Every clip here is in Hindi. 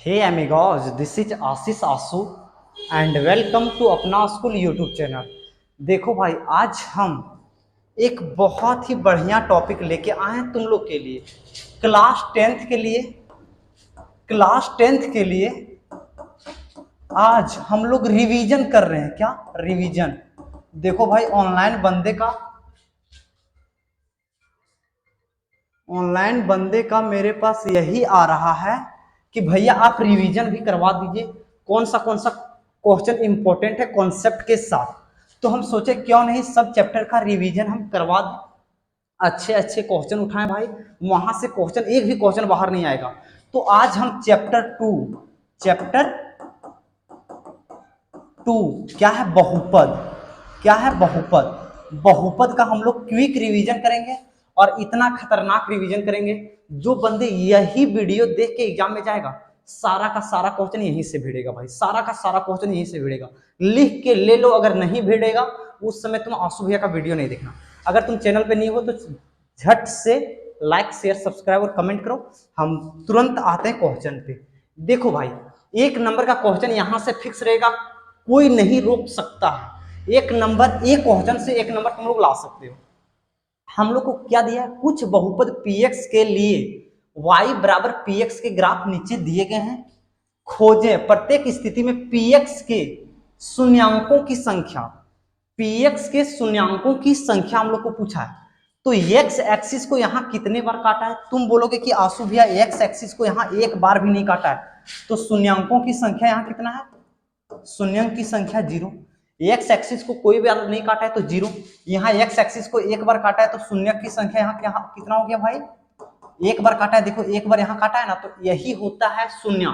Hey amigos, this is Ashish Aasu and welcome to Apna school YouTube channel. देखो भाई, आज हम एक बहुत ही बढ़िया टॉपिक लेके आए हैं तुम लोग के लिए। क्लास टेंथ के लिए क्लास टेंथ के लिए आज हम लोग रिवीजन कर रहे हैं। क्या रिवीजन? देखो भाई, ऑनलाइन बंदे का मेरे पास यही आ रहा है कि भैया आप रिवीजन भी करवा दीजिए। कौन सा क्वेश्चन इंपॉर्टेंट है कॉन्सेप्ट के साथ। तो हम सोचे क्यों नहीं सब चैप्टर का रिवीजन हम करवा दें। अच्छे अच्छे क्वेश्चन उठाएं भाई, वहां से क्वेश्चन एक भी क्वेश्चन बाहर नहीं आएगा। तो आज हम चैप्टर टू क्या है, बहुपद। क्या है? बहुपद। बहुपद का हम लोग क्विक रिवीजन करेंगे और इतना खतरनाक रिवीजन करेंगे, जो बंदे यही वीडियो देख के एग्जाम में जाएगा सारा का सारा क्वेश्चन यहीं से भिड़ेगा भाई, सारा का सारा क्वेश्चन यहीं से भिड़ेगा। लिख के ले लो, अगर नहीं भिड़ेगा उस समय तुम आंसू भैया का वीडियो नहीं देखना। अगर तुम चैनल पे नहीं हो तो झट से लाइक शेयर सब्सक्राइब और कमेंट करो। हम तुरंत आते हैं क्वेश्चन पे। देखो भाई, एक नंबर का क्वेश्चन यहां से फिक्स रहेगा, कोई नहीं रोक सकता है। एक नंबर, एक क्वेश्चन से एक नंबर तुम लोग ला सकते हो। हम लोग को क्या दिया है? कुछ बहुपद px के लिए y बराबर px के ग्राफ नीचे दिए गए हैं। खोजें प्रत्येक स्थिति में px के शून्यांकों की संख्या। px के शून्यांकों की संख्या हम लोग को पूछा है। तो x एक्सिस को यहां कितने बार काटा है? तुम बोलोगे कि आंसू भैया x एक्सिस को यहां एक बार भी नहीं काटा है। तो शून्यांकों की संख्या यहां कितना है? शून्य की संख्या 0। एक्स एक्सिस को कोई बार नहीं काटा है तो 0। यहाँ एक्स एक्सिस को एक बार काटा है तो शून्य की संख्या यहाँ कितना हो गया भाई? एक बार काटा है। देखो, एक बार यहाँ काटा है ना, तो यही होता है शून्य।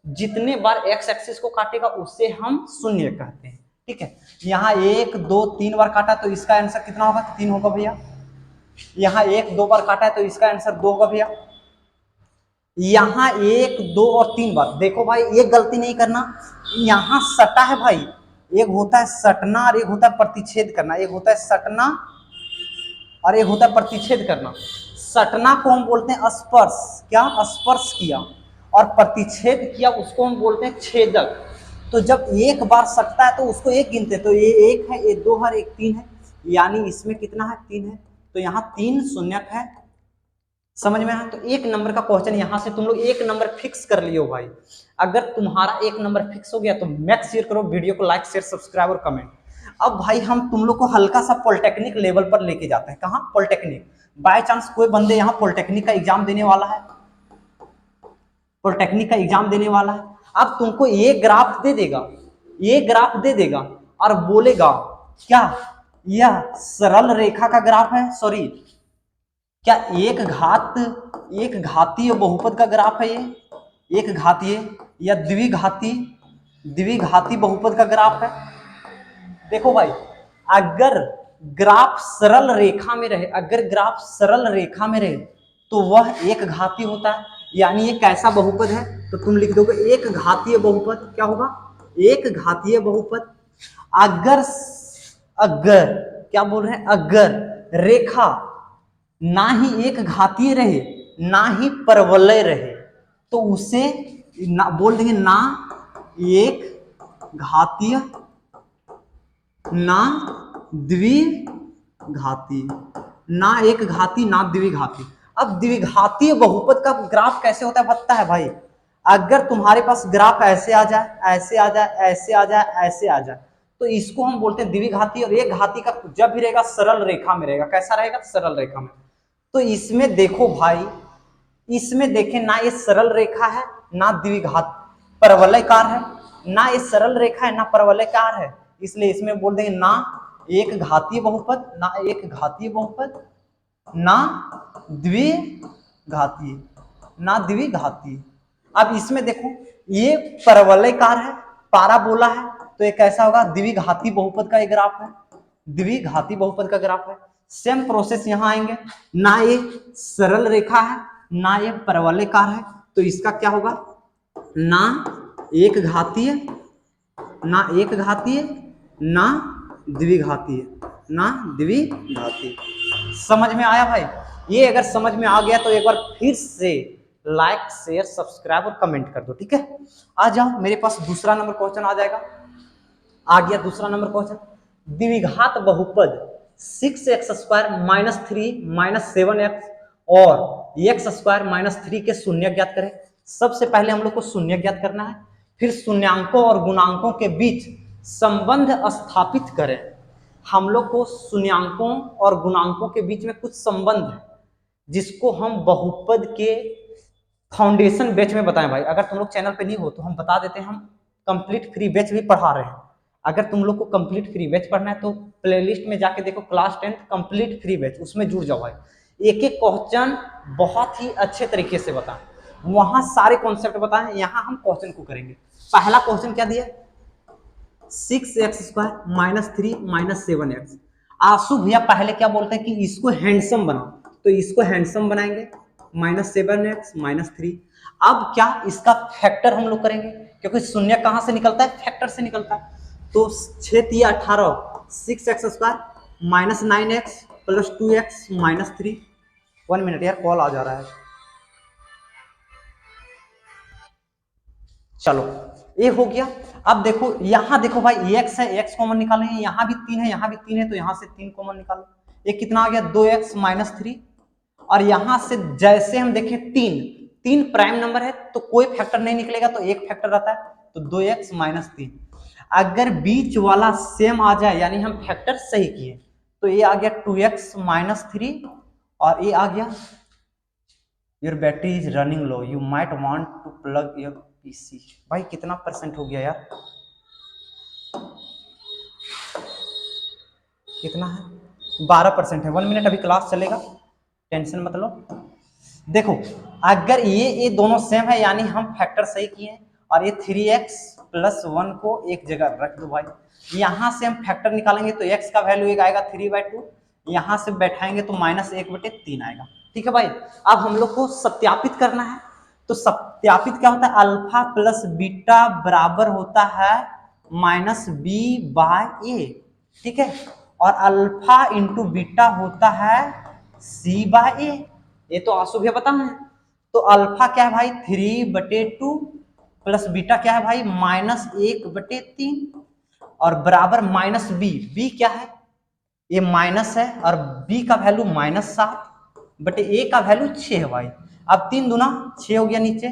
जितने बार एक्स एक्सिस को काटेगा उसे हम शून्य कहते हैं। ठीक है, यहाँ 1 2 3 बार काटा तो इसका आंसर कितना होगा? 3 होगा भैया। यहाँ 1 2 बार काटा है तो इसका आंसर 2 होगा भैया। यहाँ 1 2 और 3 बार। देखो भाई, एक गलती नहीं करना, यहाँ सटा है भाई। एक होता है सटना और एक होता है प्रतिच्छेद करना। एक होता है सटना और एक होता है प्रतिच्छेद करना। सटना को हम बोलते हैं स्पर्श, क्या? स्पर्श किया। और प्रतिच्छेद किया उसको हम बोलते हैं छेदक। तो जब एक बार सटता है तो उसको एक गिनते हैं। तो ये 1 है, ये 2 है, 1 3 है, यानी इसमें कितना है? 3 है। तो यहाँ 3 शून्यक है। समझ में आया? तो एक नंबर का क्वेश्चन यहां से तुम लोग एक नंबर फिक्स कर लियो भाई। अगर तुम्हारा एक नंबर फिक्स हो गया तो मैक्स शेयर करो, वीडियो को लाइक शेयर सब्सक्राइब और कमेंट। अब भाई, हम तुम लोग को हल्का सा पॉलिटेक्निक लेवल पर लेके जाते हैं। कहाँ? पॉलिटेक्निक। बाय चांस कोई बंदे यहाँ पॉलिटेक्निक का एग्जाम देने वाला है, पॉलिटेक्निक का एग्जाम देने वाला है। अब तुमको ये ग्राफ दे देगा, ये ग्राफ दे देगा और बोलेगा क्या यह सरल रेखा का ग्राफ है? सॉरी, क्या एक घातीय बहुपद का ग्राफ है ये? एक घातीय या द्विघाती बहुपद का ग्राफ है। देखो भाई, अगर ग्राफ सरल रेखा में रहे, अगर ग्राफ सरल रेखा में रहे तो वह एक घाती होता है। यानी ये कैसा बहुपद है? तो तुम लिख दोगे एक घातीय बहुपद। क्या होगा? एक घातीय बहुपद। अगर अगर क्या बोल रहे हैं? अगर रेखा ना ही एक घातीय रहे ना ही परवलय रहे तो उसे ना बोल देंगे ना एक घातीय ना द्विघाती। ना एक घाती ना द्विघाती। अब द्विघातीय बहुपद का ग्राफ कैसे होता है पता है भाई? अगर तुम्हारे पास ग्राफ ऐसे आ जाए, ऐसे आ जाए, ऐसे आ जाए, ऐसे आ जाए, तो इसको हम बोलते हैं द्विघाती। और एक घाती का जब भी रहेगा सरल रेखा में रहेगा। कैसा रहेगा? सरल रेखा में। तो इसमें देखो भाई, इसमें देखें ना ये सरल रेखा है ना द्विघात परवलयकार है, ना ये सरल रेखा है ना परवलयकार है। इसलिए इसमें बोल देंगे ना एक घातीय बहुपद, ना एक घातीय बहुपद, ना द्विघातीय, ना द्विघातीय। अब इसमें देखो, ये परवलयकार है, पाराबोला है, तो ये कैसा होगा? द्विघाती बहुपद का ये ग्राफ है, द्विघाती बहुपद का ग्राफ है। सेम प्रोसेस यहां आएंगे, ना ये सरल रेखा है ना ये परवलयकार है, तो इसका क्या होगा? ना एक घातीय, ना एक घातीय, ना द्विघातीय, ना द्विघातीय। समझ में आया भाई? ये अगर समझ में आ गया तो एक बार फिर से लाइक शेयर सब्सक्राइब और कमेंट कर दो, ठीक है। आ जाओ मेरे पास दूसरा नंबर क्वेश्चन आ जाएगा। आ गया दूसरा नंबर क्वेश्चन, द्विघात बहुपद 6x² - 3 - 7x और x² - 3 के शून्य ज्ञात करें। सबसे पहले हम लोग को शून्य ज्ञात करना है, फिर शून्यांकों और गुणांकों के बीच संबंध स्थापित करें। हम लोग को शून्यांकों और गुणांकों के बीच में कुछ संबंध है जिसको हम बहुपद के फाउंडेशन बैच में बताएं। भाई अगर तुम लोग चैनल पे नहीं हो तो हम बता देते हैं, हम कंप्लीट फ्री बैच भी पढ़ा रहे हैं। अगर तुम लोग को कंप्लीट फ्री बैच पढ़ना है तो प्लेलिस्ट में जाके देखो, क्लास 10 कंप्लीट फ्री बैच, उसमें जुड़ जाओ भाई। एक एक क्वेश्चन बहुत ही अच्छे तरीके से बताएं, वहां सारे कॉन्सेप्ट बताएं, यहाँ हम क्वेश्चन को करेंगे। पहला क्वेश्चन क्या दिया, 6x² - 3 - 7x। आंसू भैया पहले क्या बोलते हैं कि इसको हैंडसम बनाओ, तो इसको हैंडसम बनाएंगे -7x - 3। अब क्या इसका फैक्टर हम लोग करेंगे, क्योंकि शून्य कहां से निकलता है, फैक्टर से निकलता है। तो 6 × 18, 6x² - 9x + 2x - 3। 1 मिनट यार, कॉल आ जा रहा है। चलो ये हो गया। अब देखो यहां देखो भाई, x है, x कॉमन निकालेंगे, यहां भी 3 है, यहां भी 3 है, तो यहां से 3 कॉमन निकालो। ये कितना आ गया, 2x - 3। और यहां से जैसे हम देखें 3 प्राइम नंबर है तो कोई फैक्टर नहीं निकलेगा, तो एक फैक्टर रहता है, तो 2x - 3। अगर बीच वाला सेम आ जाए यानी हम फैक्टर सही किए, तो ये आ गया 2x - 3 और ये आ गया your battery is running low, you might want to plug your PC. भाई कितना % हो गया यार, कितना है, 12% है। 1 मिनट अभी क्लास चलेगा, टेंशन मत लो। देखो अगर ये दोनों सेम है यानी हम फैक्टर सही किए, और ये 3x + 1 को एक जगह रख दो भाई। यहां से हम फैक्टर निकालेंगे तो x का वैल्यू एक आएगा 3/2, यहां से बैठाएंगे तो -1/3 आएगा, ठीक है भाई। अब हम लोग को सत्यापित करना है, तो सत्यापित क्या होता है, अल्फा + बीटा बराबर होता है -b/a, ठीक है। और अल्फा × बीटा होता है c/a। ये तो आंसू भैया पता है। तो अल्फा क्या है भाई, 3/2 प्लस बीटा क्या है भाई, -1/3 और बराबर -b। b क्या है, ये माइनस है, और b का वैल्यू -7/a का वैल्यू 6 है भाई। अब 3 दूना 6 हो गया, नीचे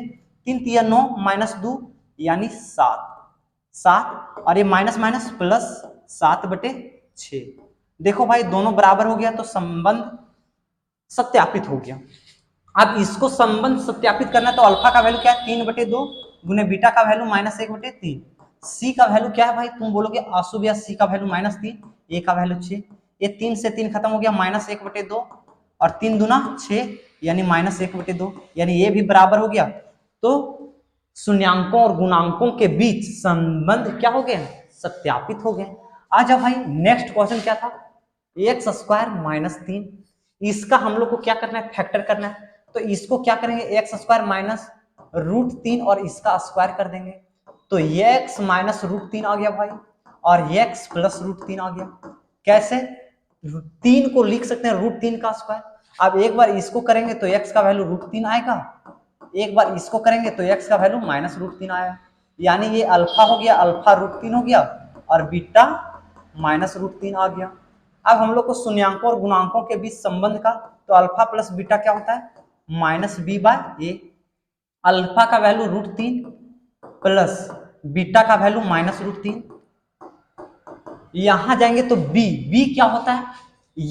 3 × 9 -2 यानी 7 और ये माइनस माइनस प्लस 7/6। देखो भाई दोनों बराबर हो गया तो संबंध सत्यापित हो गया। अब इसको संबंध सत्यापित करना है तो अल्फा का वैल्यू क्या है, 3/2 गुने बीटा का वैल्यू -1/3। सी का वैल्यू क्या है भाई, तुम बोलोगे आंसू भैया सी का वैल्यू -3, ए का वैल्यू 6। ये 3 से 3 खत्म हो गया, -1/2 और 3 दूना 6 यानी -1/2, यानी ये भी बराबर हो गया। तो शून्यांकों और गुणांकों के बीच संबंध क्या हो गया, सत्यापित हो गए। आजा भाई नेक्स्ट क्वेश्चन क्या था, x² - 3। इसका हम लोग को क्या करना है, फैक्टर करना है। तो इसको क्या करेंगे, x² - √3 और इसका स्क्वायर कर देंगे, तो x - √3 आ गया भाई, और x + √3 आ गया। कैसे, 3 को लिख सकते हैं √3 का स्क्वायर। अब एक बार इसको करेंगे तो x का वैल्यू √3 आएगा, एक बार इसको करेंगे तो x का वैल्यू -√3 आया, यानी ये अल्फा हो गया, अल्फा √3 हो गया, और बीटा -√3 आ गया। अब हम लोग को शून्यांकों और गुणांकों के बीच संबंध का, तो अल्फा प्लस बीटा क्या होता है, -b/a। अल्फा का वैल्यू √3 प्लस बीटा का वैल्यू -√3। यहां जाएंगे तो b क्या होता है,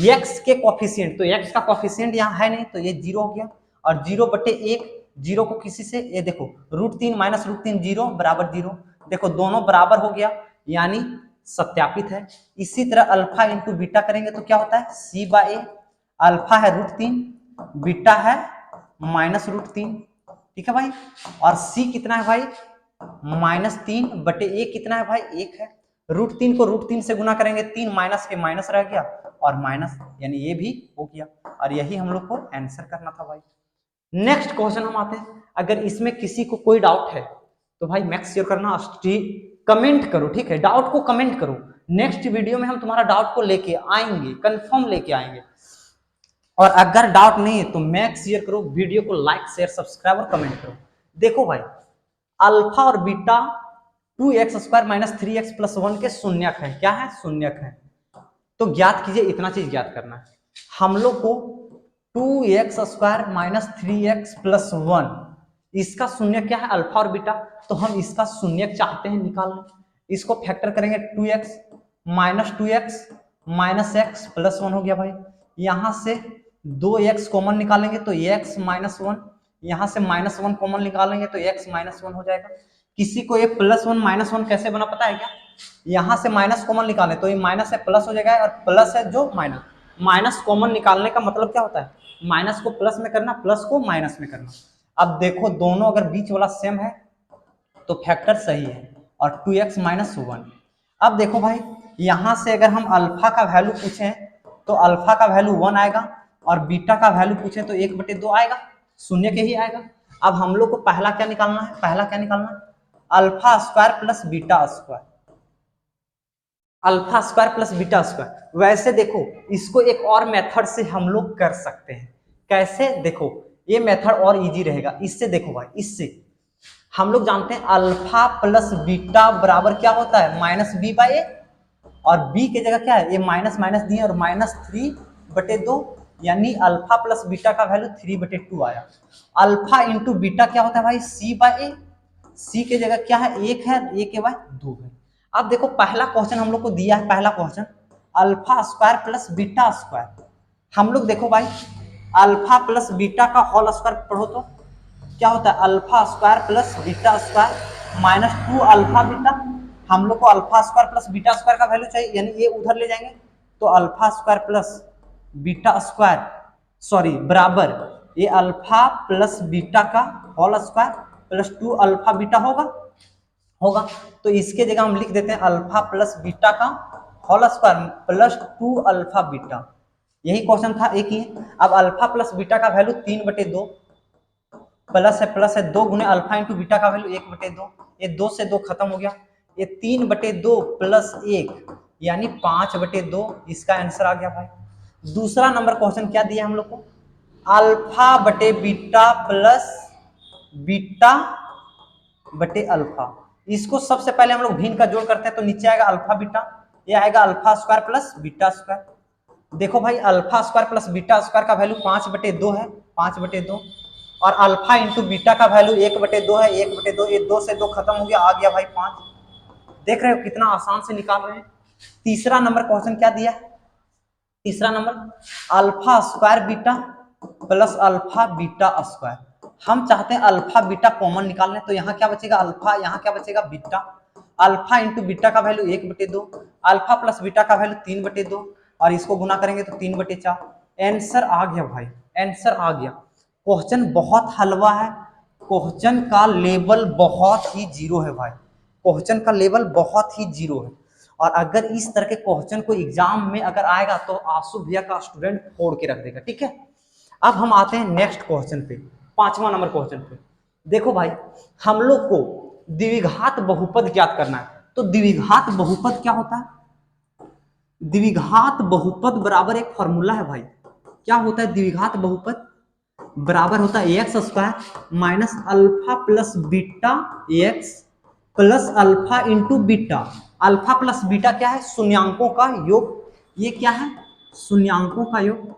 x के कोफिशिएंट, तो x का कोफिशिएंट यहाँ है नहीं तो ये 0 हो गया, और 0/1, 0 को किसी से, ये देखो √3 - √3 0 बराबर 0। देखो दोनों बराबर हो गया यानी सत्यापित है। इसी तरह अल्फा × बीटा करेंगे तो क्या होता है, c/a। अल्फा है √3, बीटा है -√3, ठीक है भाई। और c कितना है भाई, -3/a कितना है भाई, 1 है। √3 को √3 से गुना करेंगे, 3 माइनस के माइनस रह गया, और माइनस यानी ये भी हो गया, और यही हम लोग को आंसर करना था भाई। नेक्स्ट क्वेश्चन हम आते हैं। अगर इसमें किसी को कोई डाउट है तो भाई मेक श्योर करना, कमेंट करो, ठीक है, डाउट को कमेंट करो। नेक्स्ट वीडियो में हम तुम्हारा डाउट को लेके आएंगे, कंफर्म लेके आएंगे। और अगर डाउट नहीं है तो मैक्स शेयर करो, वीडियो को लाइक शेयर सब्सक्राइब और कमेंट करो। देखो भाई, अल्फा और बीटा 2x² - 3x + 1 के शून्यक है। क्या है? शून्यक है। तो ज्ञात कीजिए, इतना चीज ज्ञात करना है हम लोग को। 2x² - 3x + 1 इसका शून्यक क्या है? अल्फा और बीटा। तो हम इसका शून्यक चाहते हैं निकालना। इसको फैक्टर करेंगे, 2x - 2x - x + 1 हो गया भाई। यहां से 2x कॉमन निकालेंगे तो x - 1, यहां से -1 कॉमन निकालेंगे तो x - 1 हो जाएगा। किसी को ये +1 - 1 कैसे बना पता है क्या? यहां से माइनस कॉमन निकाले तो ये माइनस है प्लस हो जाएगा, और प्लस है जो माइनस। माइनस कॉमन निकालने का मतलब क्या होता है? माइनस को प्लस में करना, प्लस को माइनस में करना। अब देखो, दोनों अगर बीच वाला सेम है तो फैक्टर सही है, और 2x - 1। अब देखो भाई, यहां से अगर हम अल्फा का वैल्यू पूछें तो अल्फा का वैल्यू 1 आएगा, और बीटा का वैल्यू पूछे तो 1/2 आएगा, शून्य के ही आएगा। अब हम लोग को पहला क्या निकालना है? पहला क्या निकालना है? Alpha square plus beta square. Alpha square plus beta square. वैसे देखो, इसको एक और मेथड से हम लोग कर सकते हैं। कैसे? देखो, ये मेथड और इजी रहेगा। इससे देखो भाई, इससे हम लोग जानते हैं अल्फा प्लस बीटा बराबर क्या होता है? -b/a। और b की जगह क्या है? ये माइनस माइनस दिए और -3/2, यानी अल्फा प्लस बीटा का वैल्यू 3/2 आया। अल्फा इंटू बीटा क्या होता है भाई? c/a। c की जगह क्या है? 1 है, a के बाद 2 है। अब देखो, पहला क्वेश्चन हम लोग को दिया है, पहला question alpha square plus beta square. हम लोग देखो भाई, अल्फा प्लस बीटा का होल स्क्वायर पढ़ो तो क्या होता है? Alpha square plus beta square -2 alpha beta. हम लोग को alpha square plus beta square का वैल्यू चाहिए, यानी ये उधर ले जाएंगे तो alpha square plus beta square, sorry, बराबर ये अल्फा प्लस बीटा का होल स्क्वायर +2 अल्फा बीटा होगा। तो इसके जगह हम लिख देते हैं अल्फा प्लस बीटा का होल स्क्वायर +2 अल्फा बीटा। यही क्वेश्चन था, एक ही। अब अल्फा प्लस बीटा का वैल्यू 3/2, प्लस है 2 गुने अल्फा इंटू बीटा का वैल्यू 1/2। ये 2 से 2 खत्म हो गया, ये 3/2 प्लस 1 यानी 5/2। इसका आंसर आ गया भाई। दूसरा नंबर क्वेश्चन क्या दिया हम लोग को? अल्फा बटे बीटा प्लस बीटा बटे अल्फा। इसको सबसे पहले हम लोग भिन्न का जोड़ करते हैं तो नीचे आएगा अल्फा बीटा, ये आएगा alpha square plus beta square. देखो भाई, alpha square plus beta square का वैल्यू 5/2 है, 5/2, और अल्फा इंटू बीटा का वैल्यू 1/2 है, 1/2। ये 2 से 2 खत्म हो गया, आ गया भाई 5। देख रहे हो कितना आसान से निकाल रहे हैं। तीसरा नंबर क्वेश्चन क्या दिया है? तीसरा number alpha square beta plus alpha beta square. हम चाहते हैं अल्फा बीटा कॉमन निकालने, तो यहाँ क्या बचेगा? अल्फा, यहाँ क्या बचेगा? बीटा। अल्फा इंटू बीटा का वैल्यू 1/2, अल्फा प्लस बीटा का वैल्यू 3/2, और इसको गुना करेंगे तो 3/4। आंसर आ गया भाई, आंसर आ गया। क्वेश्चन बहुत हलवा है, क्वेश्चन का लेवल बहुत ही जीरो है भाई, क्वेश्चन का लेवल बहुत ही जीरो है। और अगर इस तरह के क्वेश्चन को एग्जाम में अगर आएगा तो आंसू भैया का स्टूडेंट फोड़ के रख देगा, ठीक है। अब हम आते हैं नेक्स्ट क्वेश्चन पे, 5वां नंबर क्वेश्चन पे। देखो भाई, हम लोग को द्विघात बहुपद ज्ञात करना है। तो द्विघात बहुपद क्या होता है? द्विघात बहुपद बराबर एक फॉर्मूला है भाई। क्या होता है द्विघात बहुपद? बराबर होता है x² minus alpha plus beta x plus alpha into beta. Alpha plus beta क्या है? शून्यांकों का योग। ये क्या है? शून्यांकों का योग,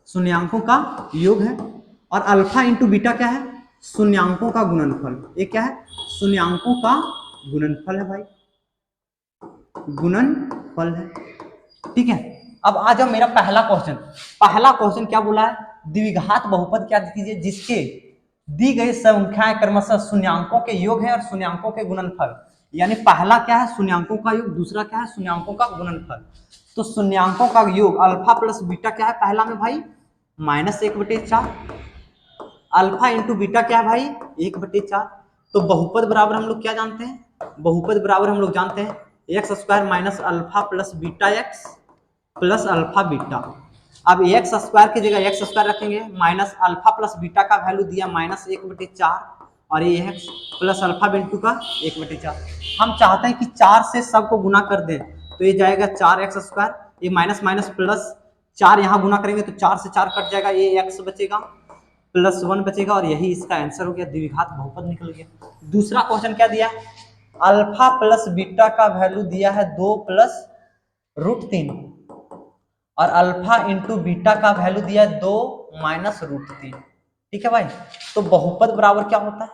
शून्यांकों का योग है। और अल्फा इंटू बीटा क्या है? शून्यांकों का गुणनफल। ये क्या है? शून्यांकों का गुणनफल है भाई, गुणनफल है, ठीक है। अब आ जाओ मेरा पहला क्वेश्चन। पहला क्वेश्चन क्या बोला है? द्विघात बहुपद क्या दीजिए जिसके दी गई संख्याएं क्रमशः शून्यांकों के योग है और शून्यांकों के गुणनफल। यानी पहला क्या है? शून्यांकों का योग, दूसरा क्या है? शून्यांकों का गुणनफल। तो शून्यांकों का योग अल्फा प्लस बीटा क्या है पहला में भाई? -1/4। अल्फा इंटू बीटा क्या है भाई? 1/4। तो बहुपद बराबर हम लोग क्या जानते हैं? बहुपद बराबर हम लोग जानते हैं x² minus alpha plus beta x plus alpha beta. अब x² की जगह x² रखेंगे, माइनस अल्फा प्लस बीटा का वैल्यू दिया -1/4, और ये x प्लस अल्फा बिंटू का 1/4। हम चाहते हैं कि 4 से सबको गुना कर दें, तो ये जाएगा 4x² ये माइनस माइनस प्लस, 4 यहाँ गुना करेंगे तो 4 से 4 कट जाएगा, ये x बचेगा प्लस 1 बचेगा और यही इसका आंसर हो गया, द्विघात बहुपद निकल गया। दूसरा क्वेश्चन क्या दिया, अल्फा प्लस बीटा का वैल्यू दिया है 2 प्लस √3 और अल्फा इंटू बीटा का वैल्यू दिया है 2 माइनस √3। ठीक है भाई, तो बहुपद बराबर क्या होता है,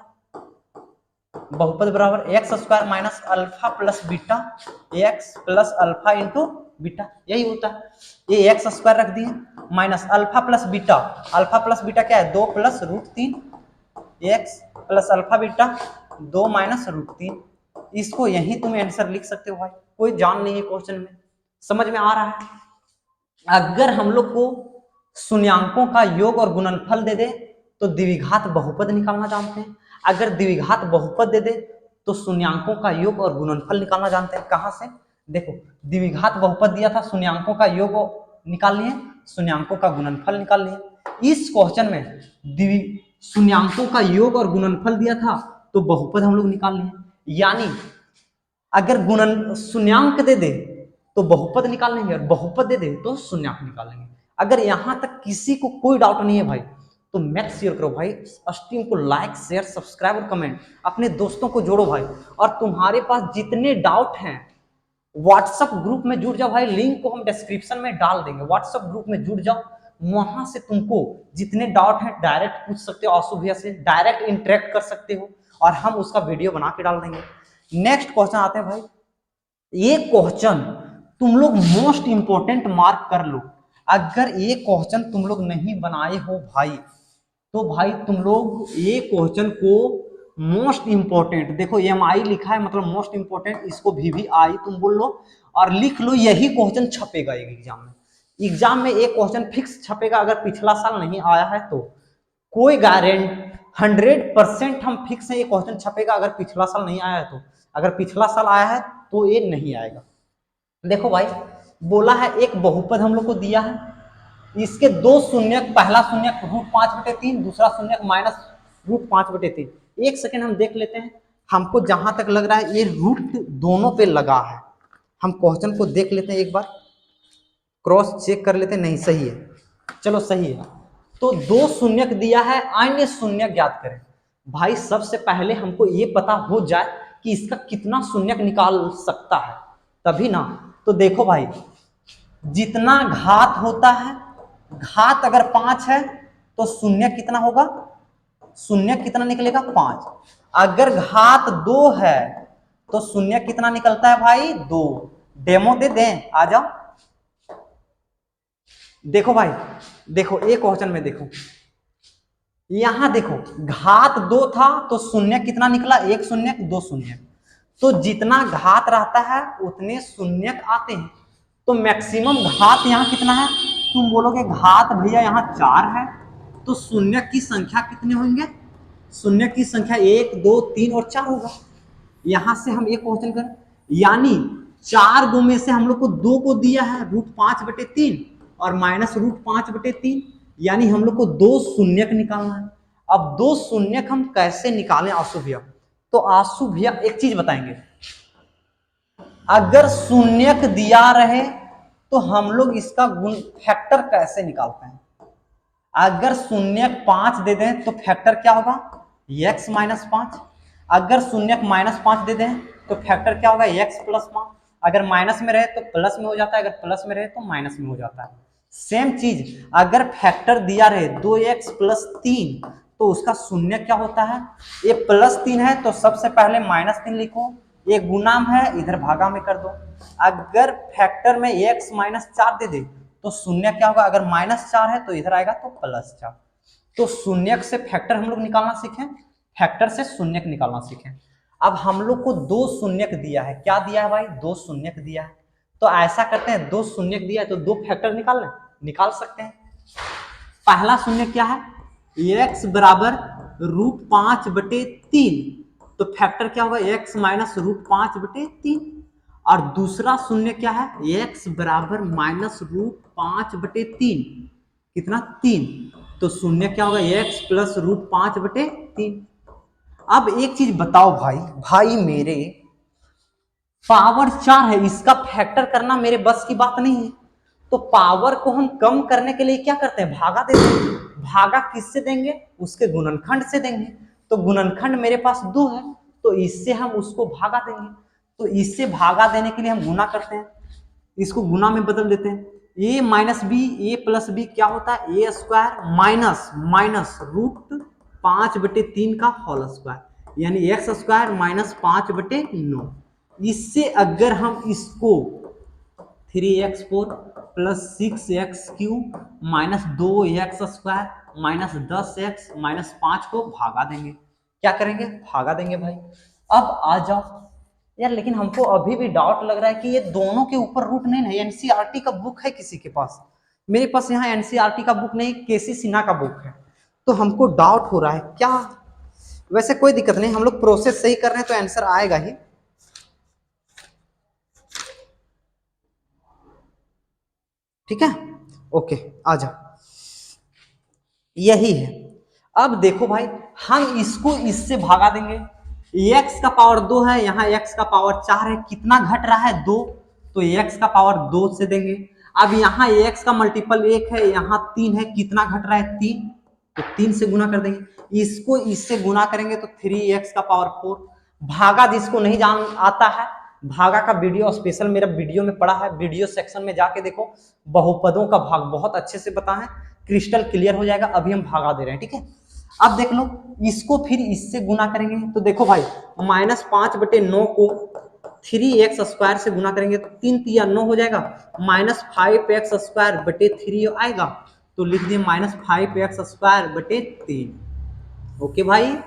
बहुपद बराबर x square minus alpha plus beta, x plus alpha into beta, यही होता है। ये एक्स स्क्वायर रख दिए minus alpha plus beta, alpha plus beta क्या है 2 plus √3, x plus alpha beta 2 minus √3। इसको यही तुम आंसर लिख सकते हो भाई, कोई जान नहीं है क्वेश्चन में, समझ में आ रहा है। अगर हम लोग को शून्यांकों का योग और गुणनफल दे दे तो द्विघात बहुपद निकालना जानते हैं, अगर द्विघात बहुपद दे दे तो शून्यांकों का योग और गुणनफल निकालना जानते हैं। कहां से, देखो द्विघात बहुपद दिया था, शून्यांकों का योग निकाल लिए, शून्यांकों का गुणनफल निकाल लिए। इस क्वेश्चन में शून्यांकों का योग और गुणनफल दिया था तो बहुपद हम लोग निकाल लिए, यानी अगर गुणन शून्यांक दे दे तो बहुपद निकाल लेंगे और बहुपद दे दे तो शून्यांक निकाल लेंगे। अगर यहां तक किसी को कोई डाउट नहीं है भाई तो मेक श्योर करो भाई, स्ट्रीम को लाइक शेयर सब्सक्राइब और कमेंट, अपने दोस्तों को जोड़ो भाई, और तुम्हारे पास जितने डाउट हैं व्हाट्सएप ग्रुप में जुड़ जाओ भाई, लिंक को हम डिस्क्रिप्शन में डाल देंगे, व्हाट्सएप ग्रुप में जुड़ जाओ, वहां से तुमको जितने डाउट हैं डायरेक्ट पूछ सकते हो, आशु भैया से डायरेक्ट इंटरेक्ट कर सकते हो और हम उसका वीडियो बना के डाल देंगे। नेक्स्ट क्वेश्चन आते हैं भाई, ये क्वेश्चन तुम लोग मोस्ट इंपोर्टेंट मार्क कर लो, अगर ये क्वेश्चन तुम लोग नहीं बनाए हो भाई तो भाई तुम लोग ये क्वेश्चन को मोस्ट इंपोर्टेंट, देखो MI लिखा है मतलब मोस्ट इंपोर्टेंट, इसको VVI तुम बोल लो और लिख लो, यही क्वेश्चन छपेगा एक एग्जाम में एक क्वेश्चन फिक्स छपेगा, अगर पिछला साल नहीं आया है तो कोई गारंटी 100% हम फिक्स है ये क्वेश्चन छपेगा, अगर पिछला साल नहीं आया है तो, अगर पिछला साल आया है तो ये नहीं आएगा। देखो भाई बोला है एक बहुपद हम लोग को दिया है, इसके दो शून्यक, पहला शून्यक √5/3, दूसरा शून्यक माइनस √5/3। एक सेकेंड हम देख लेते हैं, हमको जहां तक लग रहा है ये रूट दोनों पे लगा है, हम क्वेश्चन को देख लेते हैं एक बार, क्रॉस चेक कर लेते हैं, नहीं सही है, चलो सही है। तो दो शून्यक दिया है, अन्य शून्यक ज्ञात करें। भाई सबसे पहले हमको ये पता हो जाए कि इसका कितना शून्यक निकाल सकता है तभी ना। तो देखो भाई जितना घात होता है, घात अगर 5 है तो शून्य कितना होगा, शून्य कितना निकलेगा 5। अगर घात 2 है तो शून्य कितना निकलता है भाई 2। डेमो दे दें, आ जाओ। देखो भाई, देखो एक क्वेश्चन में देखो, यहां देखो घात 2 था तो शून्य कितना निकला, 1 शून्य 2 शून्य, तो जितना घात रहता है उतने शून्यक आते हैं। तो मैक्सिमम घात यहाँ कितना है, तुम बोलोगे घात भैया यहाँ 4 है तो शून्य की संख्या कितने होंगे, शून्य की संख्या 1 2 3 और 4 होगा। यहां से हम एक क्वेश्चन करें, यानी 4 गो में से हम लोग को 2 को दिया है √5/3 और माइनस √5/3, यानी हम लोग को 2 शून्यक निकालना है। अब 2 शून्यक हम कैसे निकालें आशु भैया, तो आशु भैया एक चीज बताएंगे, अगर शून्यक दिया रहे तो हम लोग इसका गुण फैक्टर कैसे निकालते हैं। अगर शून्यक 5 दे दें तो फैक्टर क्या होगा, x - 5। अगर शून्यक -5 दे दें तो फैक्टर क्या होगा, x + 5। अगर माइनस में रहे तो प्लस में हो जाता है, अगर प्लस में रहे तो माइनस में हो जाता है। सेम चीज अगर फैक्टर दिया रहे 2x + 3 तो उसका शून्य क्या होता है, ये +3 है तो सबसे पहले -3 लिखो, ये गुणाम है इधर भागा में कर दो। अगर फैक्टर में x - 4 दे दे तो शून्य क्या होगा, अगर -4 है तो इधर आएगा तो +4। तो शून्यक से फैक्टर हम लोग निकालना सीखें, फैक्टर से शून्यक निकालना सीखें। अब हम लोग को 2 शून्यक दिया है, क्या दिया है भाई, 2 शून्यक दिया है। तो ऐसा करते हैं 2 शून्यक दिया है तो 2 फैक्टर निकाल सकते हैं। पहला शून्य क्या है, x बराबर √5/3, तो फैक्टर क्या होगा, x माइनस √5/3। और दूसरा शून्य क्या है, x बराबर -√5/3, कितना 3, तो शून्य क्या होगा, x + √5/3। अब एक चीज बताओ भाई मेरे पावर 4 है, इसका फैक्टर करना मेरे बस की बात नहीं है। तो पावर को हम कम करने के लिए क्या करते हैं, भागा देते हैं। भागा किससे देंगे, उसके गुणनखंड से देंगे। तो गुणनखंड मेरे पास 2 है, तो इससे हम उसको भागा देंगे। तो इससे भागा देने के लिए हम गुना करते हैं, इसको गुना में बदल देते हैं। ए माइनस बी, ए प्लस बी क्या होता है, ए स्क्वायर माइनस माइनस रूट 5/3 का होल स्क्वायर, यानी एक्स स्क्वायर माइनस 5/9। इससे अगर हम इसको 3x4 plus 6x³ minus 2x² minus 10x minus 5 को भागा देंगे। क्या करेंगे, भागा देंगे भाई। अब आ जाओ यार, लेकिन हमको अभी भी डाउट लग रहा है कि ये दोनों के ऊपर रूट नहीं है। एनसीईआरटी का बुक है किसी के पास, मेरे पास यहाँ एनसीईआरटी का बुक नहीं, केसी सिन्हा का बुक है। तो हमको डाउट हो रहा है क्या। वैसे कोई दिक्कत नहीं, हम लोग प्रोसेस सही कर रहे हैं तो आंसर आएगा ही। ठीक है, ओके आ जाओ, यही है। अब देखो भाई, हम इसको इससे भागा देंगे। x का पावर 2 है, यहाँ x का पावर 4 है, कितना घट रहा है 2, तो x का पावर 2 से देंगे। अब यहाँ x का मल्टीपल 1 है, यहाँ 3 है, कितना घट रहा है 3, तो 3 से गुना कर देंगे। इसको इससे गुना करेंगे तो 3x का पावर 4। भागा जिसको नहीं जान आता है, भागा का वीडियो स्पेशल मेरा वीडियो में पड़ा है, वीडियो सेक्शन में जाके देखो, बहुपदों का भाग बहुत अच्छे से पता है, क्रिस्टल क्लियर हो जाएगा। अभी हम भागा दे रहे हैं, ठीक है। अब देख लो, इसको फिर इससे गुना करेंगे तो देखो भाई, माइनस 5/9 को 3x² से गुना करेंगे तो 3 तिया 9 हो जाएगा, माइनस 5x²/3 आएगा। तो लिख दिए माइनस 5x²/3। ओके भाई,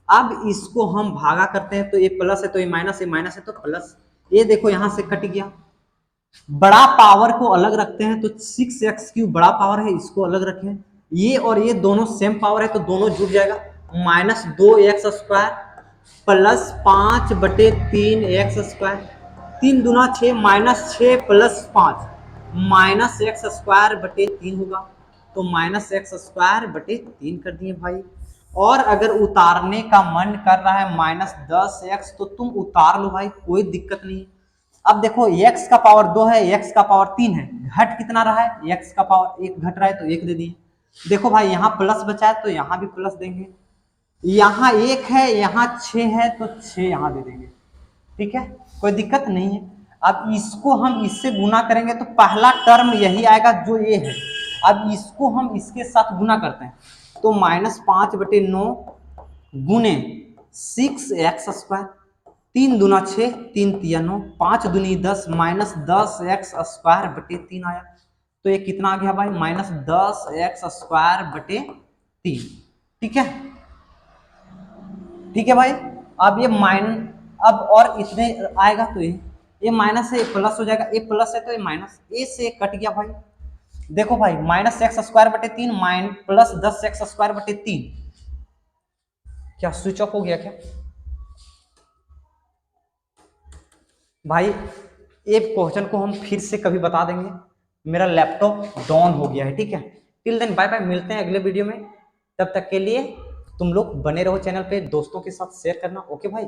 अब इसको हम भागा करते हैं तो ये प्लस है तो ये माइनस है, माइनस है तो प्लस। ये देखो यहां से कट गया। बड़ा पावर को अलग रखते हैं तो 6x³ बड़ा पावर है, इसको अलग रखें। ये और ये दोनों सेम पावर है तो दोनों जुड़ जाएगा, माइनस 2x² प्लस 5/3x²। 3 दूना 6, माइनस 6 प्लस 5 माइनस x²/3 होगा। तो माइनस x²/3 कर दिए भाई। और अगर उतारने का मन कर रहा है -10x तो तुम उतार लो भाई, कोई दिक्कत नहीं। अब देखो x का पावर 2 है, x का पावर 3 है, घट कितना रहा है, x का पावर 1 घट रहा है तो 1 दे दिए। देखो भाई यहाँ प्लस बचा है तो यहाँ भी प्लस देंगे, यहाँ 1 है, यहाँ 6 है तो 6 यहाँ दे देंगे। ठीक है, कोई दिक्कत नहीं है। अब इसको हम इससे गुना करेंगे तो पहला टर्म यही आएगा जो ये है। अब इसको हम इसके साथ गुना करते हैं तो -5/9 गुने 6x², 3 दूना 6, 3 तिया 9, 5 दूनी 10, माइनस 10x²/3 आया। तो ये कितना आ गया भाई, -10x²/3। ठीक है, ठीक है भाई। अब ये अब और इसमें आएगा तो ये माइनस है, ये प्लस हो जाएगा, ये प्लस है तो ये माइनस, ए से कट गया भाई। देखो भाई -x²/3 प्लस 10x²/3, क्या स्विच ऑफ हो गया क्या भाई। ये क्वेश्चन को हम फिर से कभी बता देंगे, मेरा लैपटॉप डाउन हो गया है। ठीक है, टिल देन बाय बाय, मिलते हैं अगले वीडियो में। तब तक के लिए तुम लोग बने रहो चैनल पे, दोस्तों के साथ शेयर करना। ओके भाई।